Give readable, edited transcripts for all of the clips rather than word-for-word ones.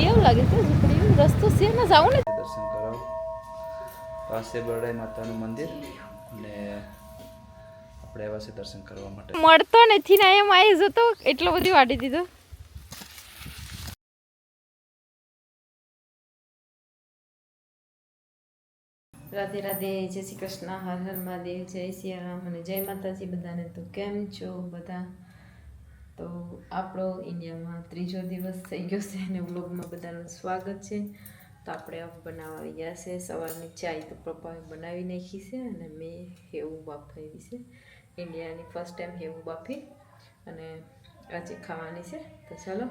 ઝૂંપડી એવું લાગે છે, ઝૂંપડી એવું રસ્તો છે ને જાવ ને દર્શન કરાવ. પાસે બરડાઈ માતાનું મંદિર અને આપણે આવ્યા છે દર્શન કરવા માટે. મળતો નથી ને એમ આવી જતો એટલો બધી વાટી દીધો. રાધે રાધે, જય શ્રી કૃષ્ણ, હર હર મહાદેવ, જય સિયારામ અને જય માતાજી બધાને. તો કેમ છો બધા? તો આપણો ઇન્ડિયામાં ત્રીજો દિવસ થઈ ગયો છે અને વ્લોગમાં બધાનું સ્વાગત છે. તો આપણે આ બનાવવા ગયા છે સવારની ચાય. તો પપ્પાએ બનાવી નાખી છે અને મેં હેવું બાફાવી છે. ઇન્ડિયાની ફર્સ્ટ ટાઈમ હેવું બાફી અને આજે ખાવાની છે. તો ચાલો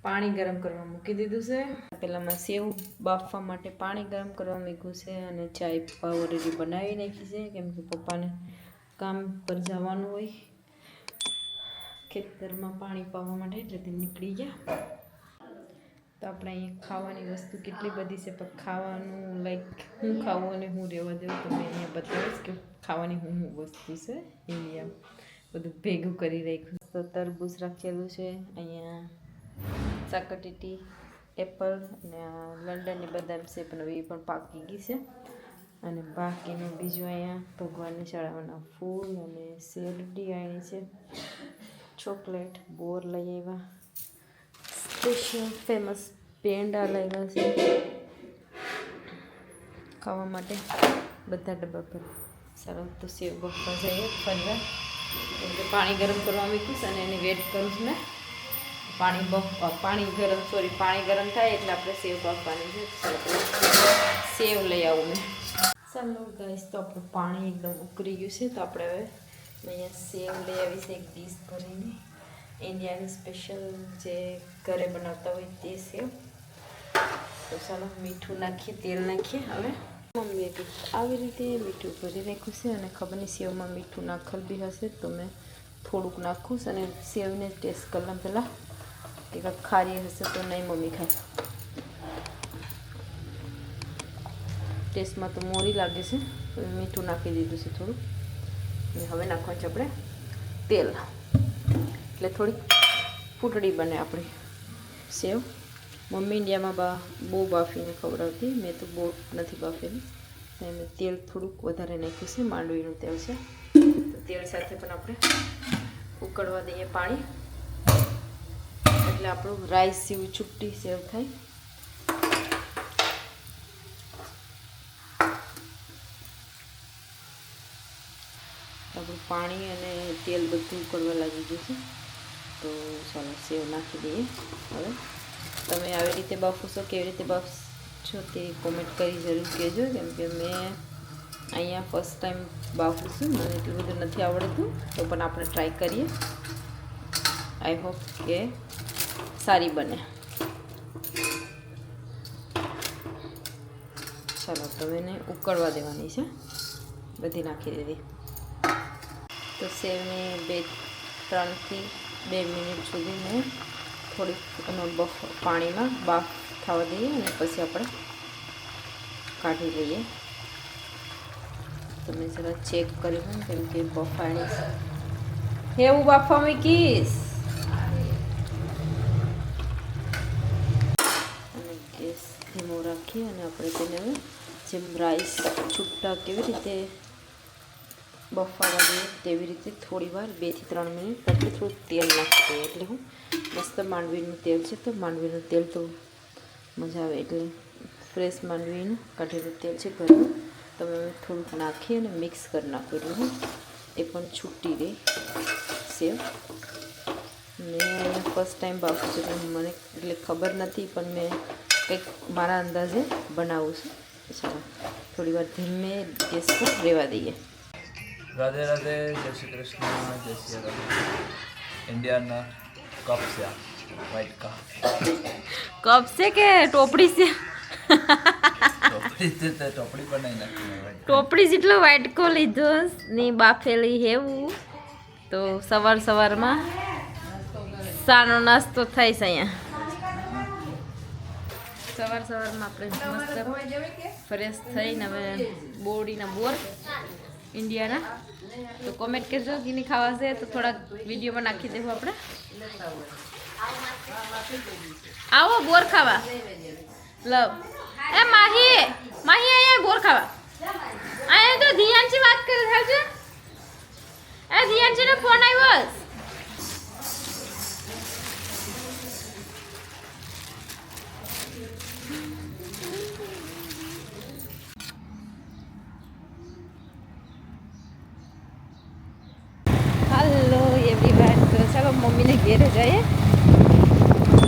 પાણી ગરમ કરવા મૂકી દીધું છે. પહેલાંમાં સેવ બાફવા માટે પાણી ગરમ કરવા મૂક્યું છે અને ચાય પપ્પા ઓલરેડી બનાવી નાખી છે, કેમ કે પપ્પાને કામ પર જવાનું હોય ખેતરમાં પાણી પાવા માટે, એટલે તે નીકળી ગયા. તો આપણે અહીંયા ખાવાની વસ્તુ કેટલી બધી છે, પણ ખાવાનું લાઈક હું ખાવું અને હું રહેવા દેવું તો મેં અહીંયા બતાવીશ કે ખાવાની હું વસ્તુ છે. ઇન્ડિયા બધું ભેગું કરી રાખ્યું. તો તરબૂચ રાખેલું છે, અહીંયા સાકરટીટી, એપલ અને લંડનની બદામ છે, પણ હવે એ પણ પાકી ગઈ છે. અને બાકીનું બીજું અહીંયા ભગવાનને ચડાવવાના ફૂલ અને શેરડી આવી છે, ચોકલેટ, બોર લઈ આવ્યા, સ્પેશિયલ ફેમસ પેંડા લાવ્યા છે ખાવા માટે બધા ડબ્બા પર. સારું, તો સેવ બફવા જઈએ ફરવા. એટલે પાણી ગરમ કરવા મૂક્યું છે અને એની વેટ કરું છું ને. પાણી ગરમ થાય એટલે આપણે સેવ બાફવાની છે. સેવ લઈ આવું મેં. ચાલો ગાઈસ, તો આપણું પાણી એકદમ ઉકળી ગયું છે. તો આપણે હવે અહીંયા સેવ લઈ આવી છે એક ડીશ ભરીને. ઇન્ડિયાની સ્પેશિયલ જે ઘરે બનાવતા હોય તે સેવ. તો ચાલો મીઠું નાખીએ, તેલ નાખીએ. હવે મમ્મીએ આવી રીતે મીઠું ભરી રાખ્યું છે અને ખબર નહીં સેવમાં મીઠું નાખેલ બી હશે તો મેં થોડુંક નાખું છે. અને સેવને ટેસ્ટ કરવા પહેલાં કે કાંઈક ખારી હશે તો નહીં મમ્મી ખાય. ટેસ્ટમાં તો મોરી લાગે છે, મીઠું નાખી દીધું છે થોડું. અને હવે નાખવાનું છે આપણે તેલ, એટલે થોડીક ફૂટડી બને આપણી સેવ. મમ્મી ઇન્ડિયામાં બહુ બાફીને ખવડાવતી, મેં તો બહુ નથી બાફેલી. મેં તેલ થોડુંક વધારે નાખ્યું છે, માંડવીનું તેલ છે. તો તેલ સાથે પણ આપણે ઉકળવા દઈએ પાણી, એટલે આપણું રાઈસ જેવું છુટ્ટી સેવ થાય. આપણું પાણી અને તેલ બધું ઉકળવા લાગી ગયું છે. તો ચાલો સેવ નાખી દઈએ. હવે તમે આવી રીતે બાફો છો, કેવી રીતે બાફશો તે કોમેન્ટ કરી જરૂર કહેજો, કેમ કે મેં અહીંયા ફર્સ્ટ ટાઈમ બાફું છું, મને એટલું બધું નથી આવડતું. તો પણ આપણે ટ્રાય કરીએ. આઈ હોપ કે સારી બને. ચાલો તો એને ઉકળવા દેવાની છે, બધી નાખી દીધી. તો સેવને 3 થી 2 મિનિટ સુધી મેં થોડીક પાણીમાં બાફ થવા દઈએ અને પછી આપણે કાઢી લઈએ. તમે જરા ચેક કરી લો, કેમ કે બફાણી છે. એવું બાફવા મૂકીશ અને ગેસ ધીમો રાખીએ અને આપણે તેને હવે જેમ રાઈસ છૂટા કેવી રીતે બફાવા દઈએ તેવી રીતે થોડી વાર 2 થી 3 મિનિટ પછી થોડું તેલ નાખી દઈએ. એટલે હું મસ્ત માંડવીનું તેલ છે, તો માંડવીનું તેલ તો મજા આવે, એટલે ફ્રેશ માંડવીનું કાઢેલું તેલ છે ઘરનું. તમે થોડુંક નાખી અને મિક્સ કરી નાખો, એટલે હું એ પણ છૂટી રહે સેવ. મેં અહીંયા ફર્સ્ટ ટાઈમ બાફું છું, પણ મને એટલે ખબર નથી, પણ મેં કંઈક મારા અંદાજે બનાવું છું. ચાલો થોડી વાર ધીમે ગેસ પર રહેવા દઈએ. રાધે રાધે, જય શ્રી કૃષ્ણ, જય શ્રી રામ. ઇન્ડિયાના કપ છે, વ્હાઈટ કપ. કપ છે કે ટોપડી છે? ટોપડી બનાવી નાખી. ટોપડી જેટલો વાટકો લીધો ને બાફેલી હેવું. તો સવારમાં સાનો નાસ્તો થાય છે અહીંયા. સવારમાં આપણે મસ્ત ફ્રેશ થઈને હવે બોડીના બોર ઇન્ડિયાના. તો કોમેન્ટ કરજો કે નહીં ખાવા છે તો થોડાક વિડીયોમાં નાખી દેવું આપણે. આવો બોર ખાવા લવ એ માહી માહી અહીંયા બોર ખાવા અહીંયા તો ધ્યાનથી વાત કરે છે એ ધ્યાનજીનો ફોન આવ્યો हेलो एवरीवन तो चलो मम्मी ने घेरे जाए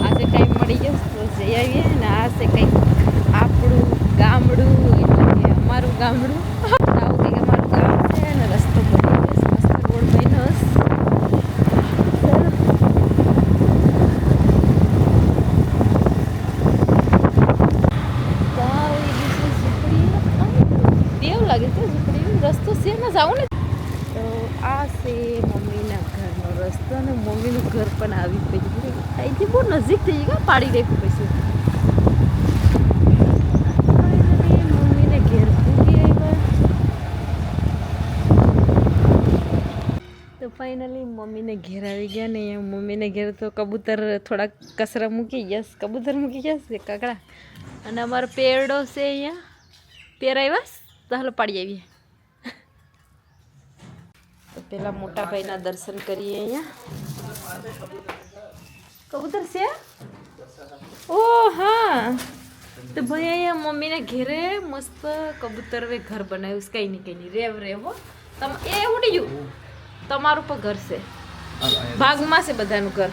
आज टाइम मળી ગયો તો જઈ આવીએ ને આ છે કંઈક આપણું ગામડું એટલે કે અમારું ગામડું આવું કંઈક અમારું ગામ છે અને રસ્તો બની ગયો મસ્ત રોડ બન્યો દેવ લાગે છે ઝૂંપડી રસ્તો છે ને જાઉં ને તો આ છે મમ્મીના ઘરનો રસ્તો અને મમ્મીનું ઘર પણ આવી ગયું અહીંથી બહુ નજીક થઈ ગયું પાડી રાખ્યું પછી મમ્મીને ઘેર પૂગી આવ્યા તો ફાઇનલી મમ્મીને ઘેર આવી ગયા ને મમ્મીને ઘેર તો કબૂતર થોડાક કચરા મૂકી ગયા કબૂતર મૂકી ગયા છે કાકડા અને અમારો પેરડો છે અહીંયા પેર આવ્યા તો હાલો પાડી આવીએ તો પેલા મોટા ભાઈના દર્શન કરીએ અહીંયા કબૂતર છે ઓ હા તો ભાઈ અહીંયા મમ્મીને ઘેરે મસ્ત કબૂતર હવે ઘર બનાવ્યું કંઈ નહીં રેવ રેવ હો તમ એ ઉડી ગયું તમારું પણ ઘર છે ભાગમાં છે બધાનું ઘર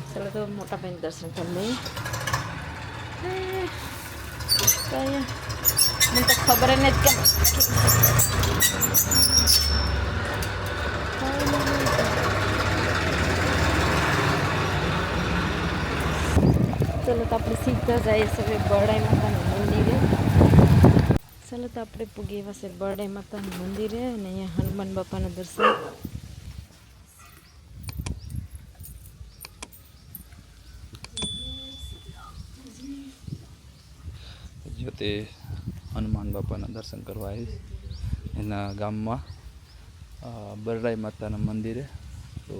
ચાલો તો મોટા ભાઈનું દર્શન કરી લઈએ મને તો ખબર જ નથી ચલો તો આપણે સીધા જઈએ છીએ બરડાઈ માતાનું મંદિરે ચાલો તો આપણે પૂગી એવા છે બરડાઈ માતાનું મંદિરે અને અહીંયા હનુમાન બાપાના દર્શન જો તે હનુમાન બાપાના દર્શન કરવા આવીશ એના ગામમાં બરડાઈ માતાના મંદિરે તો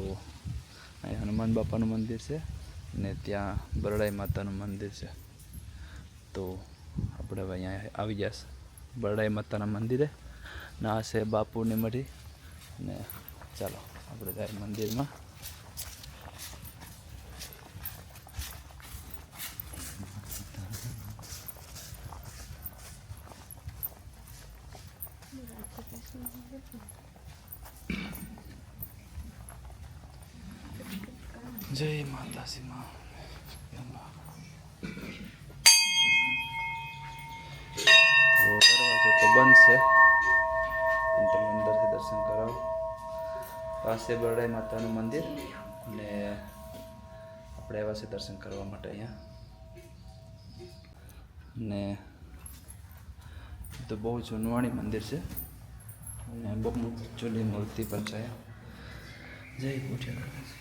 અહીં હનુમાન બાપાનું મંદિર છે ને ત્યાં બરડાઈ માતાનું મંદિર છે તો આપણે હવે અહીંયા આવી જશે બરડાઈ માતાના મંદિરે ને આ છે બાપુની મઢી ને ચાલો આપણે જાય મંદિરમાં જય માતાજી માં દરવાજો તો બંધ છે પણ તમે અંદરથી દર્શન કરાવો પાસે બરડાઈ માતાનું મંદિર અને આપણે આવ્યા છે દર્શન કરવા માટે અહીંયા ને તો બહુ જૂનવાણી મંદિર છે અને બહુ જૂની મૂર્તિ પણ છે જય પૂછ્યા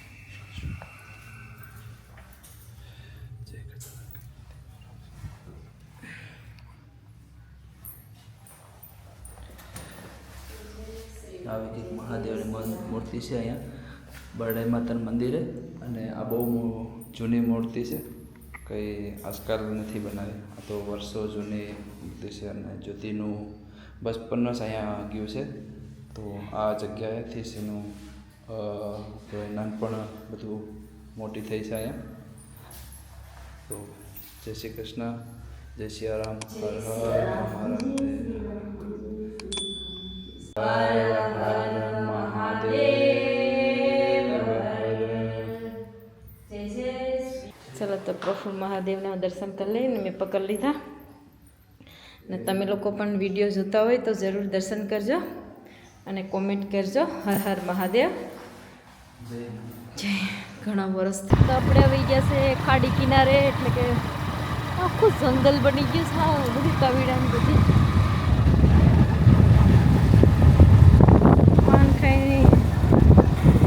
આવી કંઈક મહાદેવની મૂર્તિ છે અહીંયા બરડાઈ માતાના મંદિરે અને આ બહુ જૂની મૂર્તિ છે કંઈ આજકાલ નથી બનાવી આ તો વર્ષો જૂની મૂર્તિ છે અને જ્યોતિનું બચપન જ અહીંયા ગયું છે તો આ જગ્યાએથી જ એનું નાનપણ બધું મોટી થઈ છે અહીંયા તો જય શ્રી કૃષ્ણ જય સિયારામ હર હર ચલો તો પ્રફુલ મહાદેવના દર્શન કરી લઈને મેં પકડી લીધા ને તમે લોકો પણ વિડીયો જોતા હોય તો જરૂર દર્શન કરજો અને કોમેન્ટ કરજો હર હર મહાદેવ જય ઘણા વર્ષ તો આપણે આવી ગયા છે ખાડી કિનારે એટલે કે આખું જંગલ બની ગયું છે હા બધી કવિડાની બધી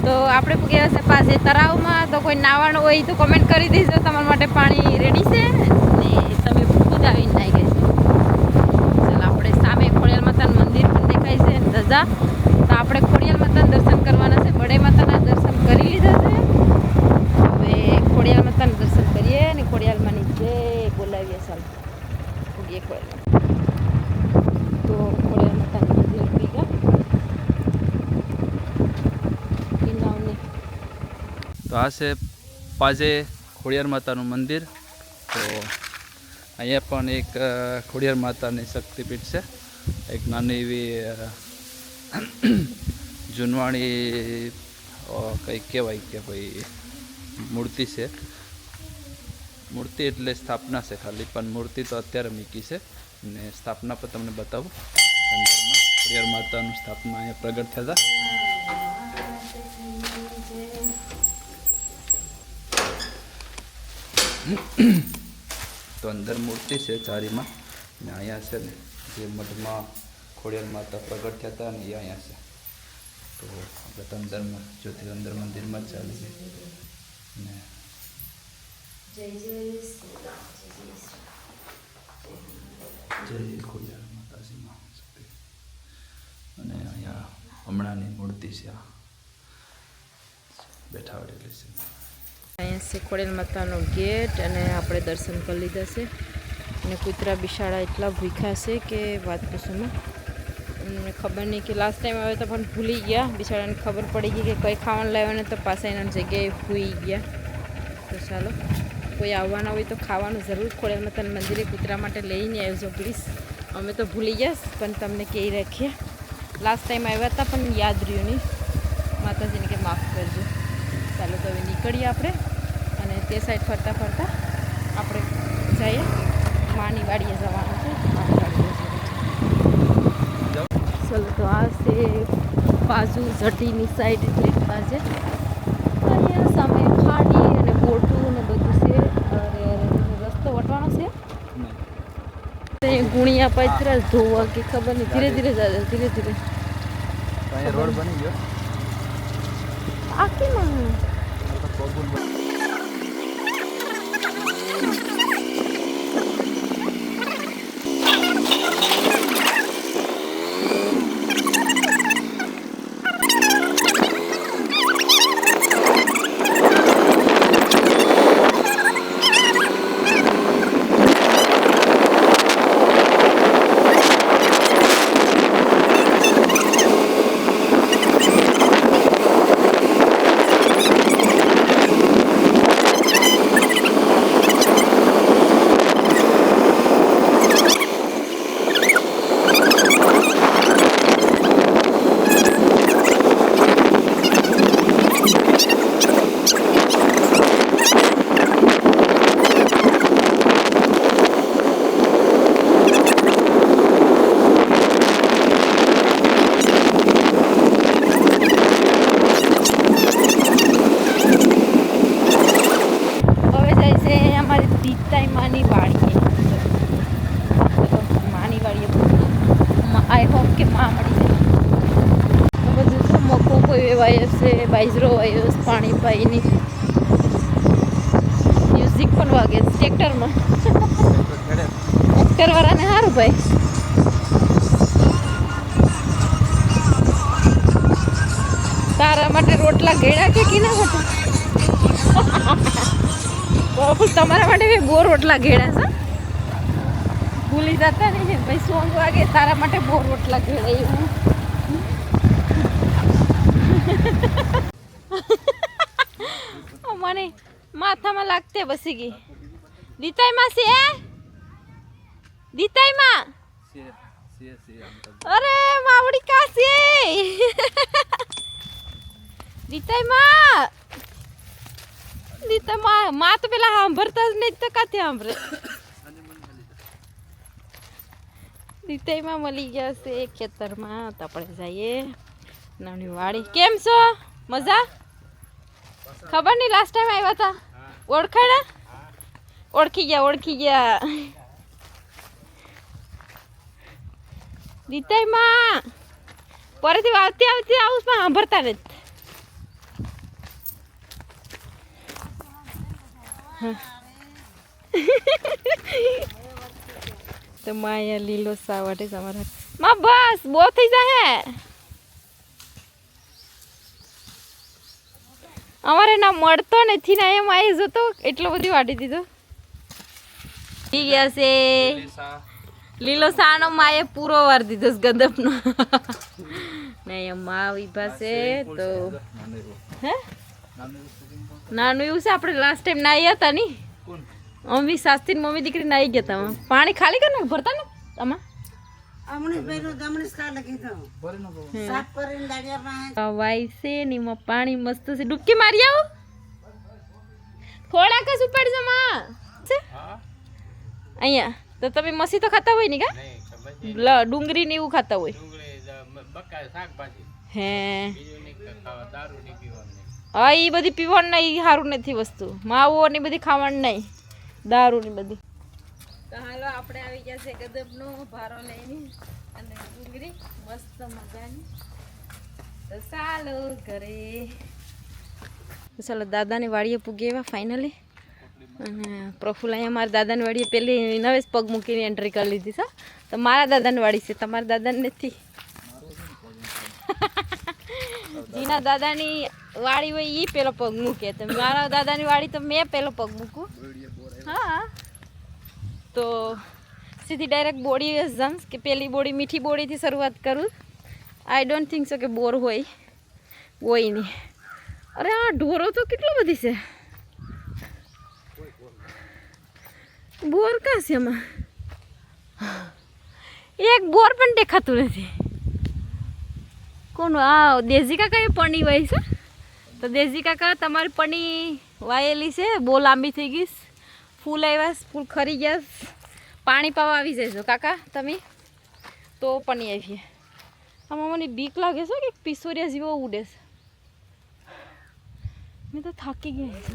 તો આપણે ગયા છે પાસે તળાવમાં તો કોઈ નાવાનું હોય તો કમેન્ટ કરી દેજો તમારા માટે પાણી રેડી છે ને તમે ખુદ આવીને નાહી ગઈ છે ચાલો આપણે સામે ખોડિયાર માતાનું મંદિર પણ દેખાય છે ધજા તો આપણે ખોડિયાર માતાના દર્શન કરવાના છે બરડાઈ માતાના દર્શન કરી લીધા છે હવે તો આ છે પાજે ખોડિયાર માતાનું મંદિર. તો અહીંયા પણ એક ખોડિયાર માતાની શક્તિપીઠ છે. એક નાની એવી જૂનવાણી કંઈ કહેવાય કે ભાઈ મૂર્તિ છે. મૂર્તિ એટલે સ્થાપના છે ખાલી, પણ મૂર્તિ તો અત્યારે મૂકી છે. અને સ્થાપના પર તમને બતાવું. અંદરમાં ખોડિયાર માતાનું સ્થાપના અહીંયા પ્રગટ થયા હતા. તો અંદર મૂર્તિ છે ચારીમાં, ને અહીંયા છે ને જે મઠમાં ખોડિયાર માતા પ્રગટ થયા હતા ને એ અહીંયા છે. તો આપણે તો અંદરમાં જ્યોતિ અંદર મંદિરમાં જ ચાલી ગઈ ને જય ખોડિયાર માતાજીમાં શક્તિ. અને અહીંયા હમણાંની મૂર્તિ છે આ બેઠાડેલી છે. અહીંયા છે ખોડિયાર માતાનો ગેટ અને આપણે દર્શન કરી લીધા છે. અને કૂતરા બિશાળા એટલા ભૂખ્યા છે કે વાત પૂછોમાં. અને ખબર નહીં કે લાસ્ટ ટાઈમ આવ્યો તો પણ ભૂલી ગયા. બિચારાને ખબર પડી ગઈ કે કંઈ ખાવાનું લાવ્યો ને તો પાછા એના જગ્યાએ ભૂઈ ગયા. તો ચાલો, કોઈ આવવાના હોય તો ખાવાનું જરૂર ખોડિયાર માતાના મંદિરે કૂતરા માટે લઈને આવજો પ્લીઝ. અમે તો ભૂલી ગયા પણ તમને કહી રાખીએ. લાસ્ટ ટાઈમ આવ્યા હતા પણ યાદ રહ્યું નહીં. માતાજીને કે માફ કરજો. ચાલો તો હવે નીકળીએ આપણે અને તે સાઈડ ફરતા ફરતા આપણે જઈએ. માની વાડીએ જવાનું છે. ચલો તો આ છે બાજુ જટીની સાઈડ, એટલે બાજે અહીંયા સામે ખાડી અને બોટું ને બધું છે. અરે રસ્તો વટવાનો છે. ગુણિયા પૈતરા ધોવા કે ખબર નહીં. ધીરે ધીરે જાય, ધીરે ધીરે. રોડ બની ગયો આખીમાં. બાઈઝરો વાયો પાણી પાઈની મ્યુઝિક પણ વાગે ટ્રેક્ટરમાં. ટ્રેક્ટરવાળાને સારું ભાઈ. તારા માટે રોટલા ઘેડા કે કીના હતા? તમારા માટે ભાઈ બહુ રોટલા ઘેડા છે. ભૂલી જતા નહીં ભાઈ. સોંગ વાગે તારા માટે બહુ રોટલા ઘેડા એવું. મને માથામાં લાગતે બસી ગઈ. દીતાઈમાં છે? દીતાઈમાં? અરે માવડી કા છે? દીતાઈમાં? દીતાઈમાં માં તો પેલા સાંભળતા જ નહીં તો કાથી સાંભળે. દીતાઈમાં મળી ગયા છે ખેતરમાં. તો આપણે જઈએ નાની વાડી. કેમ છો? મજા? ખબર નહીં લાસ્ટ ટાઈમ આવ્યા હતા. ઓળખાડા? ઓળખી ગયા. દીતાઈમાં પરેથી આવતી આવું પણ સાંભળતા નથી. તો માયા લીલો સાવાટે તમારા માં બસ બહુ થઈ જાય. અમારે ના મળતો નથી ને એમ આવી જતો એટલો બધી વાટી દીધો. થઈ ગયા છે લીલો સાનો માએ પૂરો વાર દીધો ગદપનો. ને એમ માં વિભા છે તો હે નાનું એવું છે. આપણે લાસ્ટ ટાઈમ નાહી હતા ની કોણ મમ્મી સાસથી ને મમ્મી દીકરી નાહી ગયા હતા પાણી ખાલી કર ને ભરતા ને આમાં વાય છે ને એમાં પાણી મસ્ત છે ડૂબકી મારી આવો થોડાક જ ઉપાડી જો માં અહીંયા તો તમે મસી તો ખાતા હોય ને કા ડુંગળી ને એવું ખાતા હોય હે હા એ બધી પીવાનું નહીં સારું નથી વસ્તુ માવો ને બધી ખાવાનું નહીં દારૂ ની બધી તો હાલો આપણે આવી ગયા છે ગદબનો ભારો લઈને અને ડુંગળી મસ્ત મજાની તો ચાલો ઘરે ચાલો દાદાની વાડીએ પૂગી એવા ફાઇનલી અને પ્રફુલ અહીંયા મારા દાદાની વાડીએ પેલી નવેસ પગ મૂકીને એન્ટ્રી કરી લીધી છે તો મારા દાદાની વાડી છે તમારા દાદાની નથી જીના દાદાની વાડી હોય એ પેલો પગ મૂકે તો મારા દાદાની વાડી તો મેં પેલો પગ મૂકું હા તો સીધી ડાયરેક્ટ બોડી જમ્સ કે પેલી બોડી મીઠી બોડીથી શરૂઆત કરું આઈ ડોન્ટ થિંક સો કે બોર હોય નહીં અરે આ ઢોરો તો કેટલો બધી છે બોર કાં છે એમાં એક બોર પણ દેખાતું નથી કોનું આ દેશી કાકા એ પણી વાય છે તો દેશી કાકા તમારી પણી વાયેલી છે બહુ લાંબી થઈ ગઈ ફૂલ આવ્યા ફૂલ ખરી ગયા પાણી પાવા આવી જજો કાકા તમે તો પણી આવીએ આમાં મને બીક લાગે છે કે પિસોરિયા જેવો ઉડે છે મેં તો થાકી ગયા છે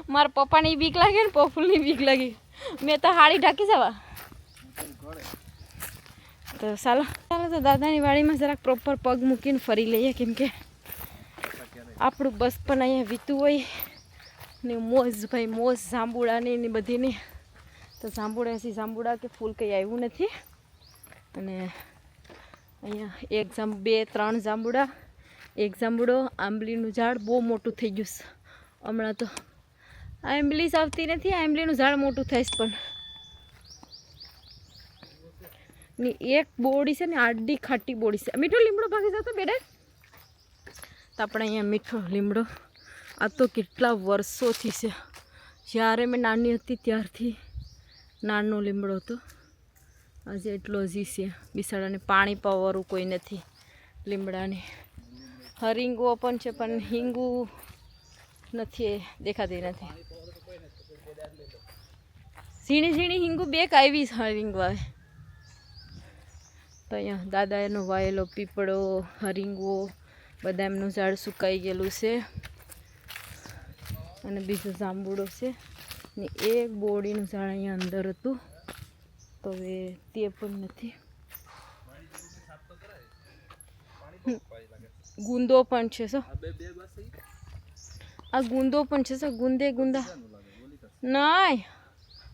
મારા પપ્પાની બીક લાગે ને પપ્પુની બીક લાગી મેં તો હાડી ઢાંકી જવા તો ચાલો તો દાદાની વાડીમાં જરાક પ્રોપર પગ મૂકીને ફરી લઈએ કેમ કે આપણું બસ પણ અહીંયા વીતું હોય ને મોજ ભાઈ મોજ જાંબુડાની ને બધીની તો જાંબુડા કે ફૂલ કંઈ આવ્યું નથી અને અહીંયા બે ત્રણ જાંબુડા એક જાંબુડો આંબલીનું ઝાડ બહુ મોટું થઈ ગયું છે હમણાં તો આંબલી આવતી નથી આંબલીનું ઝાડ મોટું થઈશ પણ ને એક બોડી છે ને આડી ખાટી બોડી છે મીઠો લીમડો ભાગી જતો બેટા તો આપણે અહીંયા મીઠો લીમડો આ તો કેટલા વર્ષોથી છે જ્યારે મેં નાની હતી ત્યારથી નાનો લીમડો હતો આજે એટલો હજી છે બિસાડાને પાણી પાવાનું કોઈ નથી લીમડાને હરિંગો પણ છે પણ હિંગુ નથી દેખાતી નથી ઝીણી હિંગુ બે કાવી હરિંગો આવે તો અહીંયા દાદા એનો વાયેલો પીપળો હરિંગો બદામનું ઝાડ સુકાઈ ગયેલું છે અને બીજો જાંબુડો છે ને એક બોડીનું ઝાડ અહીંયા અંદર હતું તો હવે તે પણ નથી ગુંદો પણ છે સો આ ગુંદો પણ છે સો ગુંદા નહીં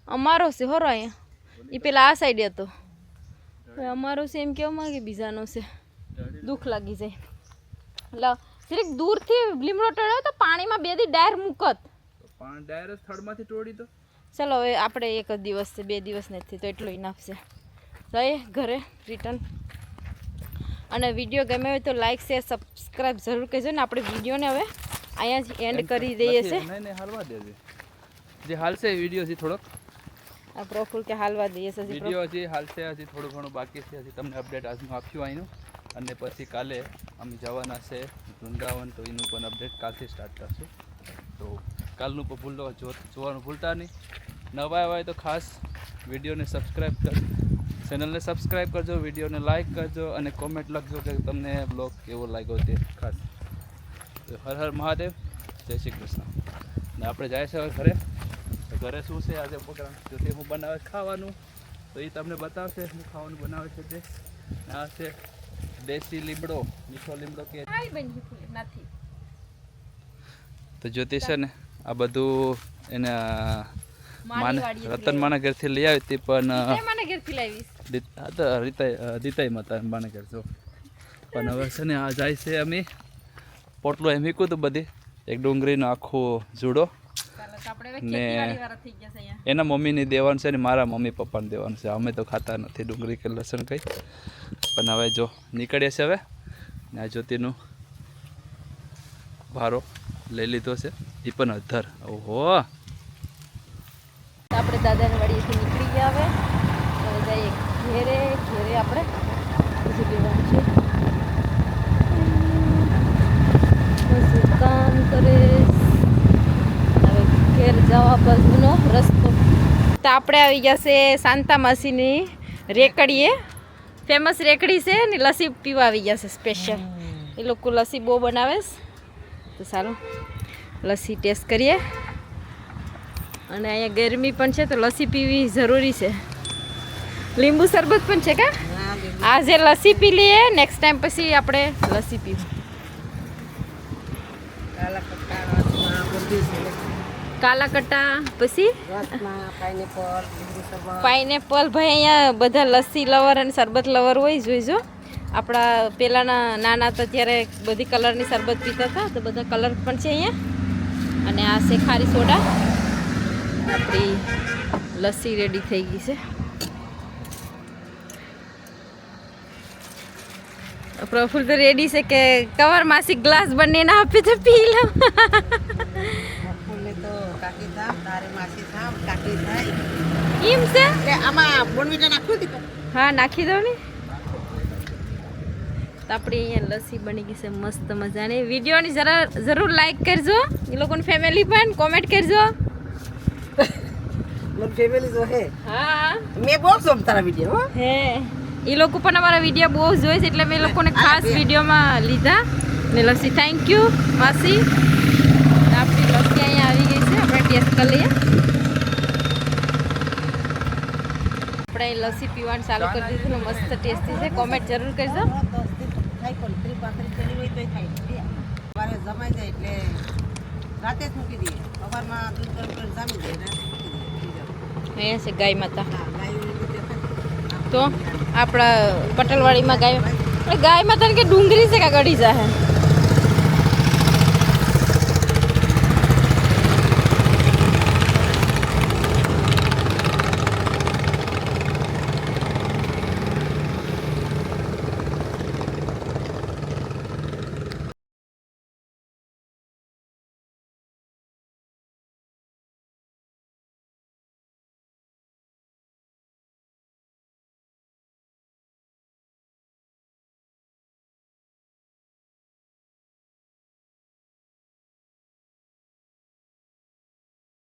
અમારો છે હોરો અહીંયા એ પેલા આ સાઈડ હતો અમારો છે એમ કેવા માંગે બીજાનો છે દુઃખ લાગી જાય લા જરીક દૂરથી લીમડો ટળ્યો તો પાણીમાં બે દી ડાયર મૂકત ડાયર થડમાંથી તોડી તો ચલો હવે આપણે એક જ દિવસ છે 2 દિવસ નથી તો એટલું ઇનફ છે જઈએ ઘરે રિટર્ન અને વિડીયો ગમે હોય તો લાઈક શેર સબસ્ક્રાઈબ જરૂર કરજો ને આપણે વિડીયોને હવે અહીંયા જ એન્ડ કરી દઈએ છે નહીં હાલવા દેજે જે હાલશે વિડીયો છે થોડોક આ પ્રફુલ કે હાલવા દઈએ છે વિડીયો હજી હાલશે હજી થોડું ઘણું બાકી છે હજી તમને અપડેટ આજનું આપ્યું અહીંનું અને પછી કાલે અમે જવાના છે વૃંદાવન તો એનું પણ અપડેટ કાલથી સ્ટાર્ટ કરશું તો કાલનું પણ જોવાનું ભૂલતા નહીં નવા હોય તો ખાસ વિડીયોને સબસ્ક્રાઈબ કરજો ચેનલને સબસ્ક્રાઈબ કરજો વિડીયોને લાઇક કરજો અને કોમેન્ટ લખજો કે તમને બ્લોગ કેવો લાગ્યો તે ખાસ તો હર હર મહાદેવ જય શ્રી કૃષ્ણ ને આપણે જાય છે હવે ઘરે શું છે આજે પ્રોગ્રામ જો તે હું બનાવે ખાવાનું તો એ તમને બતાવશે હું ખાવાનું બનાવે છે તે આ છે દેશી લીમડો મીઠો લીમડો કે નથી તો જ્યોતિષ છે ને આ બધું એને રતનમાના ઘરથી લઈ આવી હતી પણ દીતાઈ માતા માના ઘર જો પણ હવે છે ને આ જાય છે અમે પોટલો એમ મૂક્યું હતું બધી એક ડુંગળીનો આખો જુડો ને એના મમ્મીની દેવાનું છે ને મારા મમ્મી પપ્પાને દેવાનું છે અમે તો ખાતા નથી ડુંગળી કે લસણ કંઈ પણ હવે જો નીકળીએ છે હવે ને આ જ્યોતિનું ભારો લઈ લીધો છે એ પણ અધર. ઓહો આપણે દાદાની વાડીએથી નીકળી ગયા હવે જઈએ ઘેરે. ઘેરે આપણે બીજું લેવાનું છે. બધું કામ કરે હવે ઘેર જવા બાજુનો રસ્તો. તો આપણે આવી ગયા છે શાંતા માસીની રેકડીએ. ફેમસ રેકડી છે ને લસ્સી પીવા આવી ગયા છે સ્પેશિયલ. એ લોકો લસ્સી બહુ બનાવે છે તો સારું લસ્સી ટેસ્ટ કરીએ. અને અહીંયા ગરમી પણ છે તો લસ્સી પીવી જરૂરી છે. લીંબુ શરબત પણ છે કા? આજે લસ્સી પી લઈએ, નેક્સ્ટ ટાઈમ પછી આપણે લસ્સી પીવું. કાલા કટ્ટા પછી પાઇનેપલ. ભાઈ અહીંયા બધા લસ્સી લવર અને શરબત લવર હોય જોઈજો. આપણા પહેલાંના નાના હતા ત્યારે બધી કલરની શરબત પીતા હતા તો બધા કલર પણ છે અહીંયા. અને આ છે ખારી સોડા. આપણી લસ્સી રેડી થઈ ગઈ છે. પ્રફુલ તો રેડી છે કે કવર માસી ગ્લાસ બંને આપે તો પી લો. એમ છે? હા નાખી દો ને. તો આપણી અહીંયા લસ્સી બની ગઈ છે મસ્ત મજાની. વિડીયોની જરૂર લાઈક કરજો. એ લોકોની ફેમિલી પણ કોમેન્ટ કરજો. ફેમિલી જો હે. હા મેં બહુ જોમ તારા વિડિયો. હે એ લોકો પણ અમારા વિડીયો બહુ જોઈ છે એટલે મેં લોકોને ખાસ વિડીયોમાં લીધા. ને લસ્સી થેન્ક યુ માસી. આપણી લસ્સી અહીંયા આવી ગઈ છે. આપણે ટેસ્ટ કરી લઈએ. આપણે લસ્સી પીવાનું ચાલુ કરી દીધું. મસ્ત ટેસ્ટી છે. કોમેન્ટ જરૂર કરજો. જમાઈ જાય એટલે રાતે જ મૂકી દઈએ. સવારમાં દૂધ ગરમ કરીને જામી જાય. અહીંયા છે ગાય માતા. તો આપણા પટલવાડીમાં ગાય માતા કે ડુંગરી છે કે ગળી જા હે.